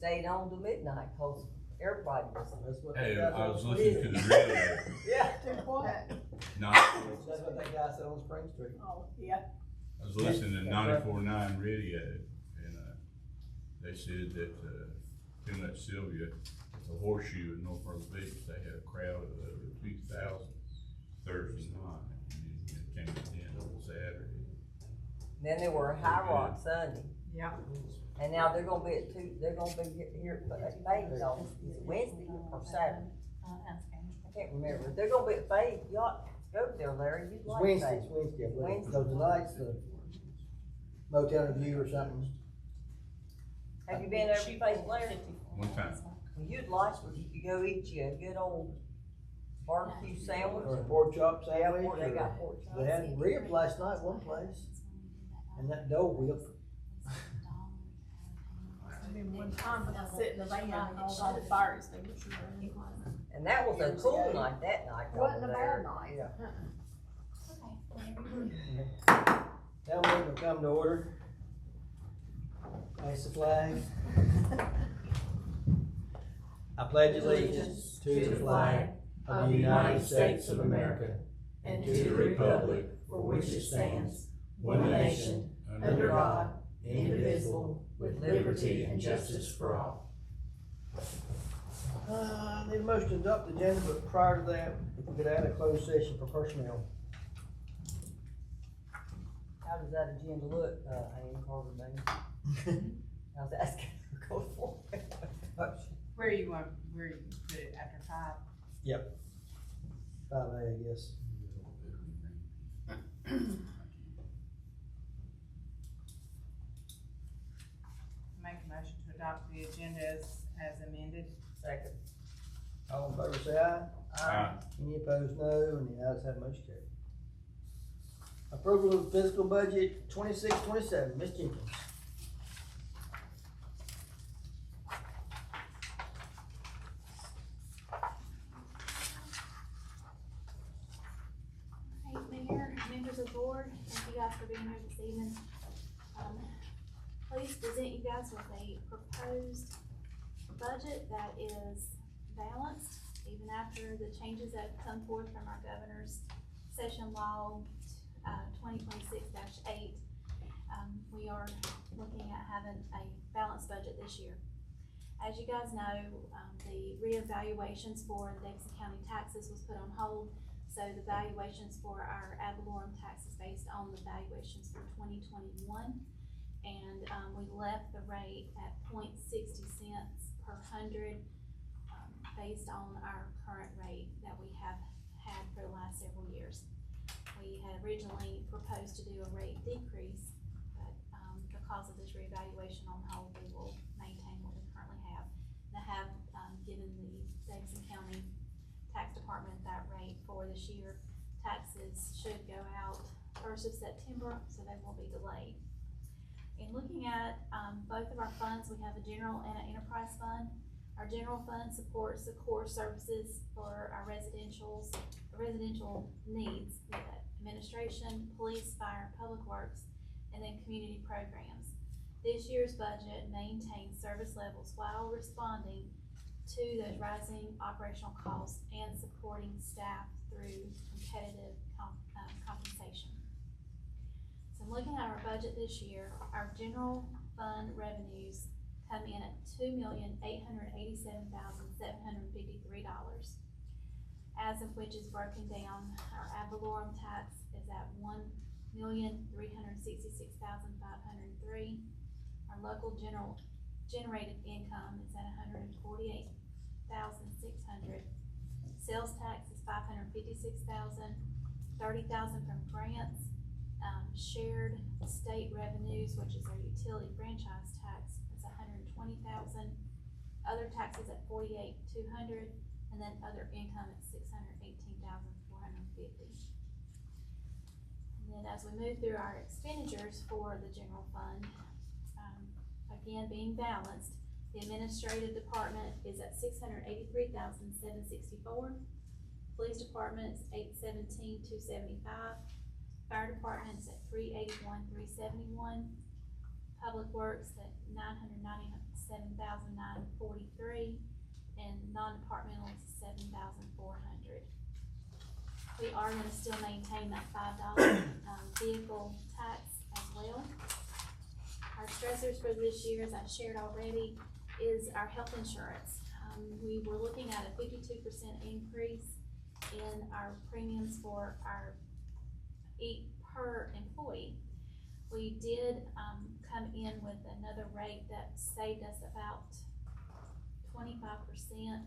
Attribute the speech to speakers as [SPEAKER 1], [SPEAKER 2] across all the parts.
[SPEAKER 1] stayed on to midnight, cause everybody was.
[SPEAKER 2] That's what
[SPEAKER 3] Hey,
[SPEAKER 2] they got
[SPEAKER 3] I
[SPEAKER 2] on
[SPEAKER 3] was
[SPEAKER 2] Spring
[SPEAKER 3] listening to
[SPEAKER 2] Street.
[SPEAKER 3] the radio,
[SPEAKER 1] Yeah.
[SPEAKER 4] Do what?
[SPEAKER 3] not,
[SPEAKER 2] That's what that guy said on Spring Street.
[SPEAKER 4] Oh, yeah.
[SPEAKER 3] I was listening to 94.9 radio, and, they said that, in that Sylvia, at the Horseshoe in North Myrtle Beach, they had a crowd of over 2,000 Thursday night, and it came in on Saturday.
[SPEAKER 1] Then there were High Rock Sunday,
[SPEAKER 4] Yeah.
[SPEAKER 1] and now they're gonna be at two, they're gonna be here at Faith on, is it Wednesday or Saturday? I can't remember, they're gonna be at Faith, you ought to go there, Larry, you'd
[SPEAKER 2] It's
[SPEAKER 1] like
[SPEAKER 2] Wednesday,
[SPEAKER 1] Faith.
[SPEAKER 2] it's Wednesday, I believe.
[SPEAKER 1] Wednesday.
[SPEAKER 2] So tonight's the Motel Review or something.
[SPEAKER 1] Have you been over to Faith, Larry?
[SPEAKER 3] One time.
[SPEAKER 1] Well, you'd like, if you could go eat you a good old barbecue sandwich.
[SPEAKER 2] Or a pork chop sandwich.
[SPEAKER 1] Or they
[SPEAKER 2] or-
[SPEAKER 1] got pork chops.
[SPEAKER 2] They had ribs last night, one place, and that Dole Whip.
[SPEAKER 4] I mean, one time when I sit in the van, I was on the fire extinguisher.
[SPEAKER 1] And that was a cool night that night
[SPEAKER 4] Wasn't
[SPEAKER 1] over
[SPEAKER 4] a
[SPEAKER 1] there.
[SPEAKER 4] bad night.
[SPEAKER 1] Yeah.
[SPEAKER 2] That one will come to order. Raise the flag. I pledge allegiance to the flag of the United States of America and to the republic for which it stands, one nation, under God, indivisible, with liberty and justice for all. I need a motion to adopt the agenda, but prior to that, if we could add a closed session for personnel.
[SPEAKER 1] How does that agenda look, Ann Carter, man? I was asking her go for it.
[SPEAKER 5] Where you put it after 5?
[SPEAKER 2] Yep. 5A, I guess.
[SPEAKER 5] Make a motion to adopt the agenda as amended.
[SPEAKER 1] Second.
[SPEAKER 2] All in favor say aye.
[SPEAKER 3] Aye.
[SPEAKER 2] Any opposed, no, and the ayes have it, motion carried. Approval of fiscal budget 26-27. Ms. Jenkins.
[SPEAKER 6] Hey, Mayor, members of the board, thank you guys for being here this evening. Please present you guys with a proposed budget that is balanced, even after the changes that have come forth from our governor's session law, 2026-8. We are looking at having a balanced budget this year. As you guys know, the reevaluations for the Davidson County taxes was put on hold. So the valuations for our ad valorem taxes based on the valuations for 2021. And, we left the rate at 0.60 cents per hundred, based on our current rate that we have had for the last several years. We had originally proposed to do a rate decrease, but, because of this reevaluation on hold, we will maintain what we currently have. And I have, given the Davidson County Tax Department that rate for this year. Taxes should go out 1st of September, so they won't be delayed. In looking at, both of our funds, we have a general and an enterprise fund. Our general fund supports the core services for our residential needs, with administration, police, fire, public works, and then community programs. This year's budget maintains service levels while responding to those rising operational costs and supporting staff through competitive compensation. So I'm looking at our budget this year. Our general fund revenues come in at $2,887,753, as of which is broken down. Our ad valorem tax is at $1,366,503. Our local generated income is at $148,600. Sales tax is $556,000, $30,000 from grants. Shared state revenues, which is our utility franchise tax, is $120,000. Other taxes at $48,200, and then other income at $618,450. And then as we move through our expenditures for the general fund, again being balanced, the administrative department is at $683,764. Police department is $817,275. Fire department is at $381,371. Public works at $997,997. $7,943, and non-departmental is $7,400. We are gonna still maintain that $5 vehicle tax as well. Our stressors for this year, as I shared already, is our health insurance. We were looking at a 52% increase in our premiums for our per employee. We did, come in with another rate that saved us about 25%.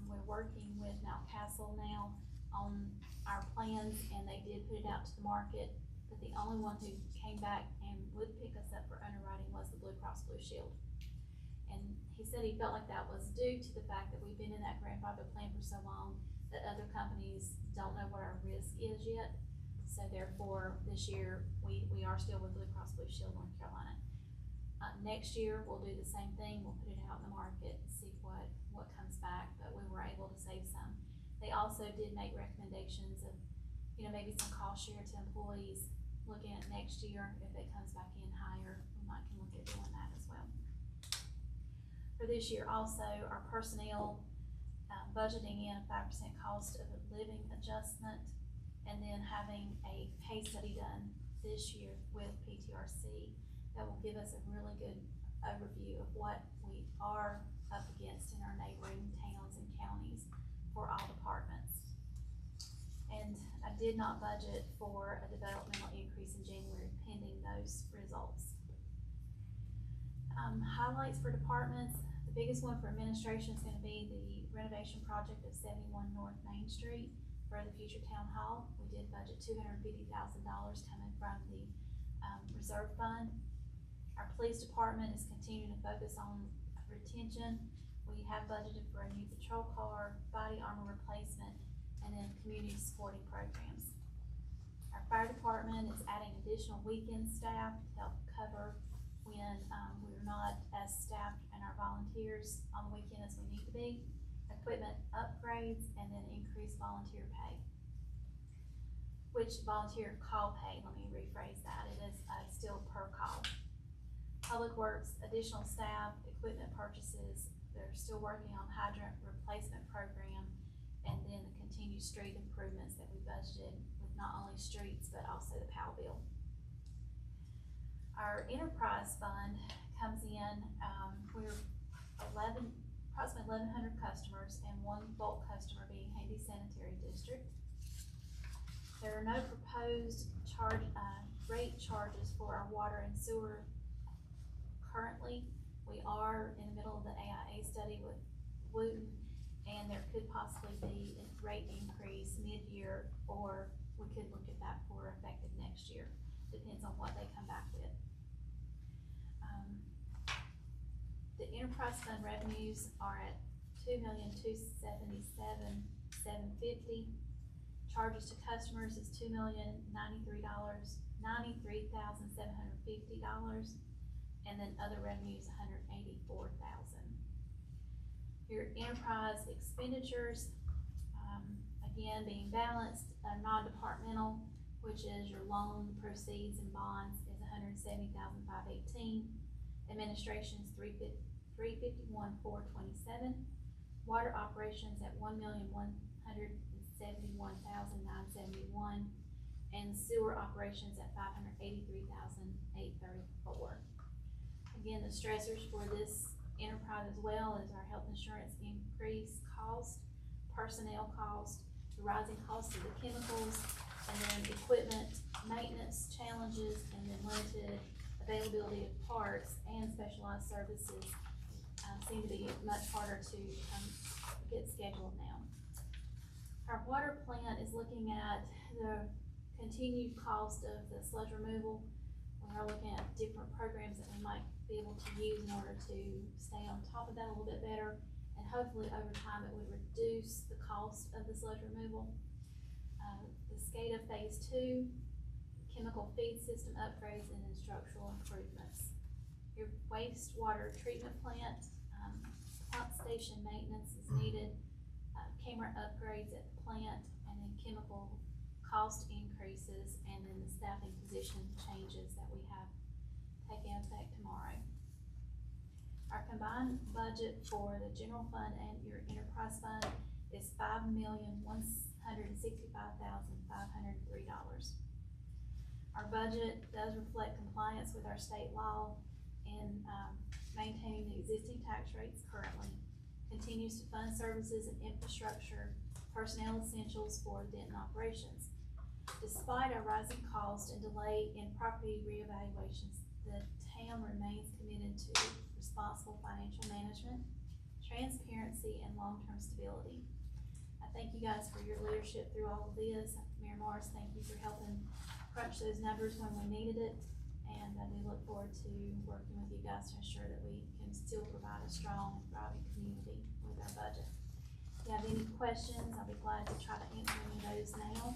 [SPEAKER 6] We're working with Mountcastle now on our plans, and they did put it out to the market, but the only one who came back and would pick us up for underwriting was the Blue Cross Blue Shield. And he said he felt like that was due to the fact that we've been in that grandfather plan for so long that other companies don't know what our risk is yet. So therefore, this year, we are still with Blue Cross Blue Shield North Carolina. Next year, we'll do the same thing, we'll put it out in the market and see what comes back, but we were able to save some. They also did make recommendations of, maybe some cost share to employees, looking at next year, if it comes back in higher, we might can look at doing that as well. For this year also, our personnel, budgeting in a 5% cost of a living adjustment, and then having a pay study done this year with PTRC that will give us a really good overview of what we are up against in our neighboring towns and counties for all departments. And I did not budget for a developmental increase in January pending those results. Highlights for departments, the biggest one for administration is gonna be the renovation project of 71 North Main Street for the future town hall. We did budget $250,000 coming from the reserve fund. Our police department is continuing to focus on retention. We have budgeted for a new patrol car, body armor replacement, and then community supporting programs. Our fire department is adding additional weekend staff to help cover when we're not as staffed and our volunteers on the weekend as we need to be. Equipment upgrades, and then increased volunteer pay. Which volunteer call pay, let me rephrase that, it is still per call. Public Works, additional staff, equipment purchases, they're still working on hydrant replacement program, and then the continued street improvements that we budgeted with not only streets, but also the POW bill. Our enterprise fund comes in, we're approximately 1,100 customers and one bulk customer being Handy Sanitary District. There are no proposed rate charges for our water and sewer currently. We are in the middle of the AIA study with Wooten, and there could possibly be a rate increase mid-year, or we could look at that for effective next year. Depends on what they come back with. The enterprise fund revenues are at $2,277,750. Charges to customers is $2,093,750, and then other revenues $184,000. Your enterprise expenditures, again being balanced, non-departmental, which is your loan proceeds and bonds, is $170,518. Administration's $351,427. Water operations at $1,171,971, and sewer operations at $583,834. Again, the stressors for this enterprise as well is our health insurance increase cost, personnel cost, the rising cost of the chemicals, and then equipment maintenance challenges, and then limited availability of parts and specialized services seem to be much harder to get scheduled now. Our water plant is looking at the continued cost of the sludge removal. We are looking at different programs that we might be able to use in order to stay on top of that a little bit better, and hopefully over time it would reduce the cost of the sludge removal. The SCADA phase 2, chemical feed system upgrades, and then structural improvements. Your wastewater treatment plant, pump station maintenance is needed, camera upgrades at the plant, and then chemical cost increases, and then the staffing position changes that we have taking effect tomorrow. Our combined budget for the general fund and your enterprise fund is $5,165,503. Our budget does reflect compliance with our state law and, maintaining the existing tax rates currently, continues to fund services and infrastructure, personnel essentials for Denton operations. Despite our rising cost and delay in property reevaluations, the town remains committed to responsible financial management, transparency, and long-term stability. I thank you guys for your leadership through all of this. Mayor Morris, thank you for helping crunch those numbers when we needed it. And we look forward to working with you guys to ensure that we can still provide a strong and thriving community with our budget. If you have any questions, I'll be glad to try to answer any of those now.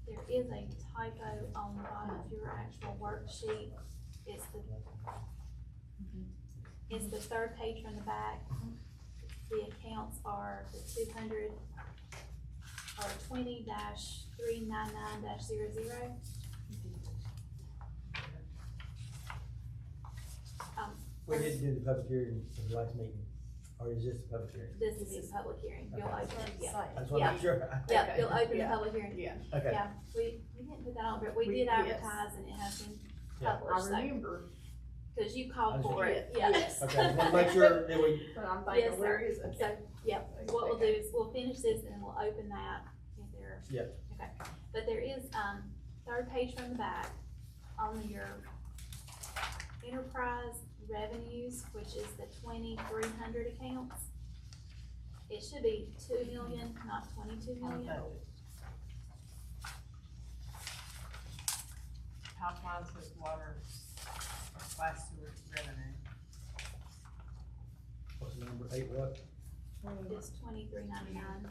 [SPEAKER 6] There is a typo on the bottom of your actual worksheet. It's the third page from the back. The accounts are the 20-399-00.
[SPEAKER 2] We didn't do the public hearing for the last meeting, or is this the public hearing?
[SPEAKER 6] This is the public hearing. You'll
[SPEAKER 2] Okay.
[SPEAKER 6] open it, yeah.
[SPEAKER 2] I just wanna make sure.
[SPEAKER 6] Yeah, you'll open the
[SPEAKER 4] Yeah.
[SPEAKER 6] public hearing.
[SPEAKER 4] Yeah,
[SPEAKER 2] Okay,
[SPEAKER 6] Yeah, we didn't put that on, but we
[SPEAKER 4] We-
[SPEAKER 6] did
[SPEAKER 4] yes.
[SPEAKER 6] advertise and it has been
[SPEAKER 2] Yeah.
[SPEAKER 6] published, so,
[SPEAKER 4] I remember,
[SPEAKER 6] cause you called for it,
[SPEAKER 4] Yes.
[SPEAKER 6] yeah.
[SPEAKER 2] okay, just wanna make sure that we,
[SPEAKER 4] but I'm
[SPEAKER 6] Yes,
[SPEAKER 4] thinking, where
[SPEAKER 6] sir.
[SPEAKER 4] is it?
[SPEAKER 6] So, yeah, what we'll do is we'll finish this and then we'll open that if there.
[SPEAKER 2] Yeah.
[SPEAKER 6] Okay, but there is, third page from the back on your enterprise revenues, which is the 2,300 accounts. It should be 2 million, not 22 million.
[SPEAKER 5] Top line says water, last sewer revenue.
[SPEAKER 2] what's the number, 8 what?
[SPEAKER 6] It's 23.99.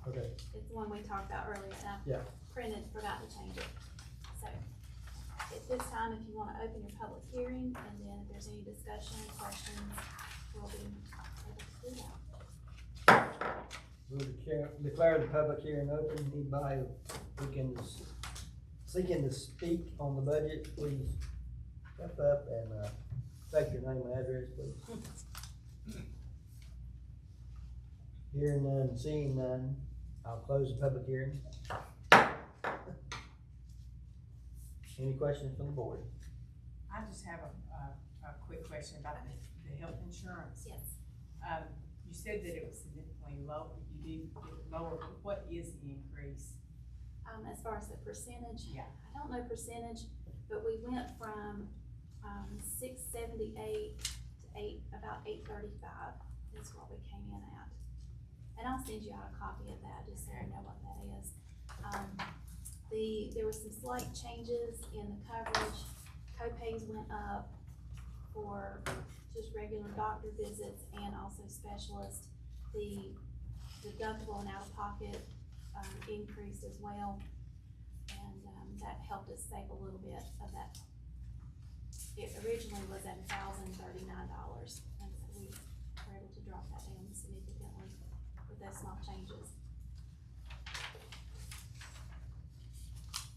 [SPEAKER 2] Okay,
[SPEAKER 6] It's the one we talked about earlier, and I
[SPEAKER 2] Yeah.
[SPEAKER 6] forgot to change it. So, at this time, if you wanna open your public hearing, and then if there's any discussion, questions, we'll be able to do that.
[SPEAKER 2] we'll declare the public hearing open, anybody seeking to speak on the budget, please step up and, state your name and address, please. Hearing none, seeing none, I'll close the public hearing. Any questions from the board?
[SPEAKER 5] I just have a quick question about the health insurance.
[SPEAKER 6] Yes,
[SPEAKER 5] You said that it was significantly low, you did get lower, but what is the increase?
[SPEAKER 6] as far as the percentage,
[SPEAKER 5] Yeah.
[SPEAKER 6] I don't know percentage, but we went from, 678 to about 835 is what we came in at. And I'll send you out a copy of that, just so you know what that is. There were some slight changes in the coverage. Co-pays went up for just regular doctor visits and also specialists. The deductible and out-of-pocket, increased as well. And, that helped us save a little bit of that. It originally was at $1,039, and so we were able to drop that down significantly with those small changes.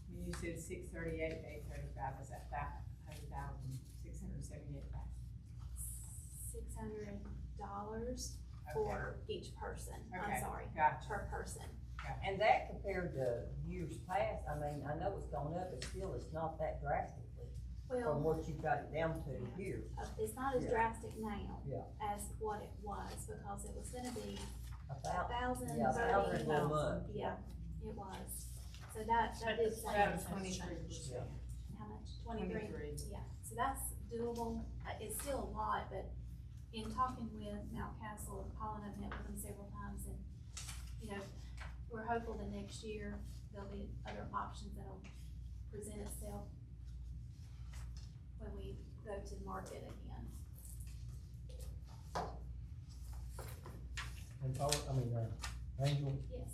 [SPEAKER 5] When you said 638 to 835, is that 500,678?
[SPEAKER 6] $600 for each person, I'm
[SPEAKER 5] Okay,
[SPEAKER 6] sorry,
[SPEAKER 5] gotcha.
[SPEAKER 6] per person.
[SPEAKER 1] And that compared to years past, I mean, I know it's gone up, but still it's not that drastically from
[SPEAKER 6] Well,
[SPEAKER 1] what you got it down to here.
[SPEAKER 6] it's not as
[SPEAKER 1] Yeah.
[SPEAKER 6] drastic now
[SPEAKER 1] Yeah.
[SPEAKER 6] as what it was, because it was gonna be
[SPEAKER 1] About,
[SPEAKER 6] 1,030.
[SPEAKER 1] yeah, 1,000 a month.
[SPEAKER 6] Yeah, it was. So that did save
[SPEAKER 5] About
[SPEAKER 6] us.
[SPEAKER 5] 23%.
[SPEAKER 6] How much? 23?
[SPEAKER 5] 23.
[SPEAKER 6] Yeah, so that's doable. It's still a lot, but in talking with Mountcastle, Paul and I've met with them several times, and, you know, we're hopeful that next year there'll be other options that'll present itself when we go to market again.
[SPEAKER 2] And Paul, Angel,
[SPEAKER 6] Yes,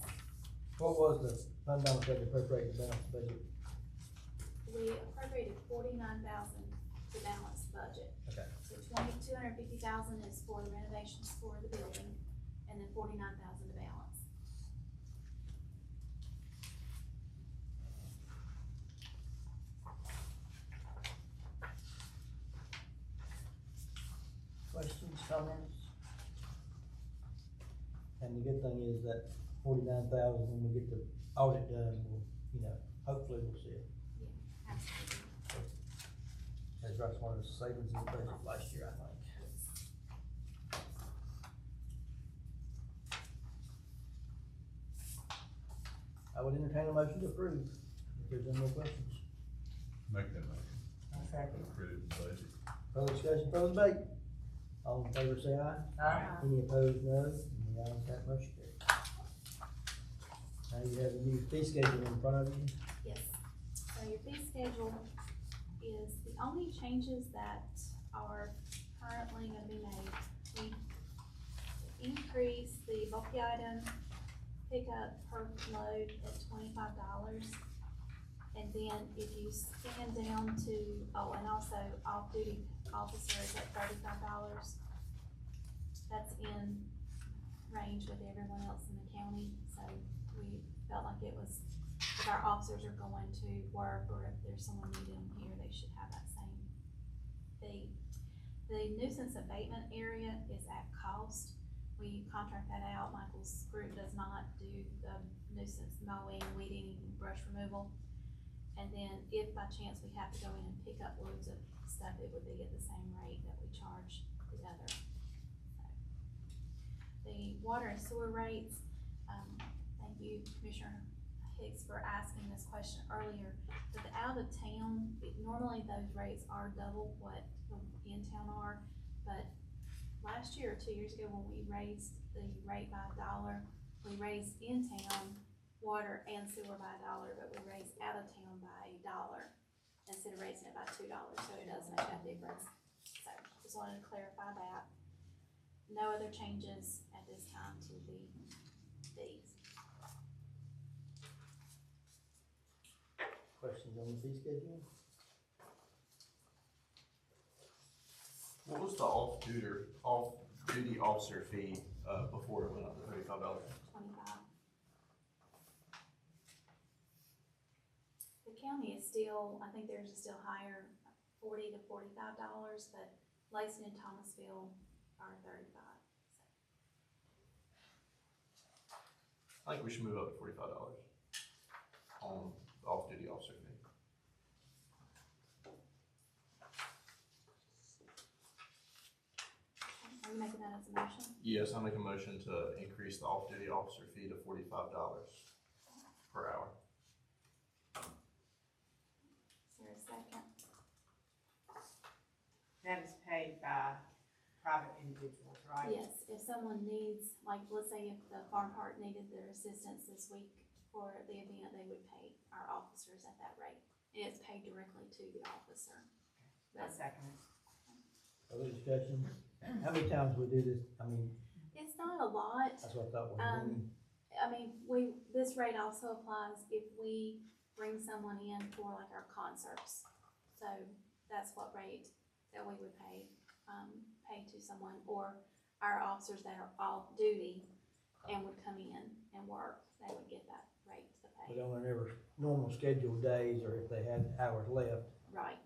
[SPEAKER 2] what was the fund balance that appropriated balance budget?
[SPEAKER 6] we appropriated 49,000 to balance the budget.
[SPEAKER 2] Okay.
[SPEAKER 6] So 250,000 is for the renovations for the building, and then 49,000 to balance.
[SPEAKER 1] comments?
[SPEAKER 2] And the good thing is that 49,000, when we get the audit done, we'll, hopefully we'll see it.
[SPEAKER 6] Absolutely.
[SPEAKER 2] That's right, one of the savings in the budget last year, I think. I would entertain a motion to approve, if there's no more questions.
[SPEAKER 3] Make that motion.
[SPEAKER 1] I second.
[SPEAKER 3] Approve the budget.
[SPEAKER 2] Further discussion, further debate. All in favor say aye.
[SPEAKER 1] Aye.
[SPEAKER 2] Any opposed, no. And the ayes have motion carried. Now you have a new fee schedule in front of you.
[SPEAKER 6] Yes, so your fee schedule is the only changes that are currently gonna be made. We increase the bulky item pickup per load at $25. And then if you scan down to, and also off-duty officers at $35. That's in range with everyone else in the county, so we felt like it was, if our officers are going to work or if there's someone needing them here, they should have that same fee. The nuisance abatement area is at cost. We contract that out. Michael's group does not do the nuisance mowing, weeding, brush removal. And then if by chance we have to go in and pick up loads of stuff, it would be at the same rate that we charge the other. So, the water and sewer rates, thank you, Commissioner Hicks, for asking this question earlier. But the out of town, normally those rates are double what the in town are, but last year or 2 years ago when we raised the rate by $1, we raised in town water and sewer by $1, but we raised out of town by $1 instead of raising it by $2, so it does make that difference. So, just wanted to clarify that. No other changes at this time to the fees.
[SPEAKER 2] Questions on the fee schedule?
[SPEAKER 7] What was the off-duty officer fee, before it went up to $35?
[SPEAKER 6] 25. The county is still, I think theirs is still higher, $40 to $45, but Lacey and Thomasville are 35.
[SPEAKER 7] I think we should move up to $45 on the off-duty officer fee.
[SPEAKER 6] Are you making that as a motion?
[SPEAKER 7] Yes, I make a motion to increase the off-duty officer fee to $45 per hour.
[SPEAKER 6] Is there a second?
[SPEAKER 5] That is paid by private individuals, right?
[SPEAKER 6] Yes, if someone needs, like, let's say if the farm park needed their assistance this week for the event, they would pay our officers at that rate. And it's paid directly to the officer.
[SPEAKER 5] I second it.
[SPEAKER 2] Other discussion? How many times we do this? I mean,
[SPEAKER 6] It's not a lot.
[SPEAKER 2] that's what I thought.
[SPEAKER 6] This rate also applies if we bring someone in for like our concerts. So that's what rate that we would pay to someone, or our officers that are off duty and would come in and work, they would get that rate to
[SPEAKER 2] But
[SPEAKER 6] pay.
[SPEAKER 2] on their normal scheduled days, or if they had hours left,
[SPEAKER 6] Right,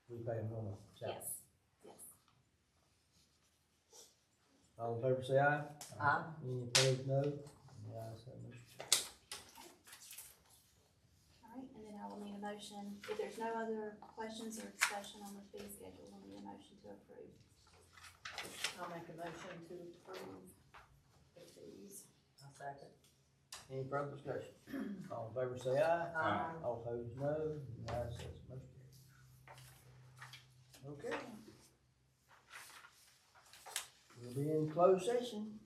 [SPEAKER 2] we pay them normal salary.
[SPEAKER 6] yes.
[SPEAKER 2] All in favor say aye.
[SPEAKER 1] Aye.
[SPEAKER 2] Any opposed, no. And the ayes have motion carried.
[SPEAKER 6] All right, and then I will need a motion, if there's no other questions or discussion on the fee schedule, we'll need a motion to approve.
[SPEAKER 4] I'll make a motion to approve the fees.
[SPEAKER 1] I second.
[SPEAKER 2] Any further discussion? All in favor say aye.
[SPEAKER 1] Aye.
[SPEAKER 2] All opposed, no. And the ayes have motion carried. Okay. We'll be in closed session.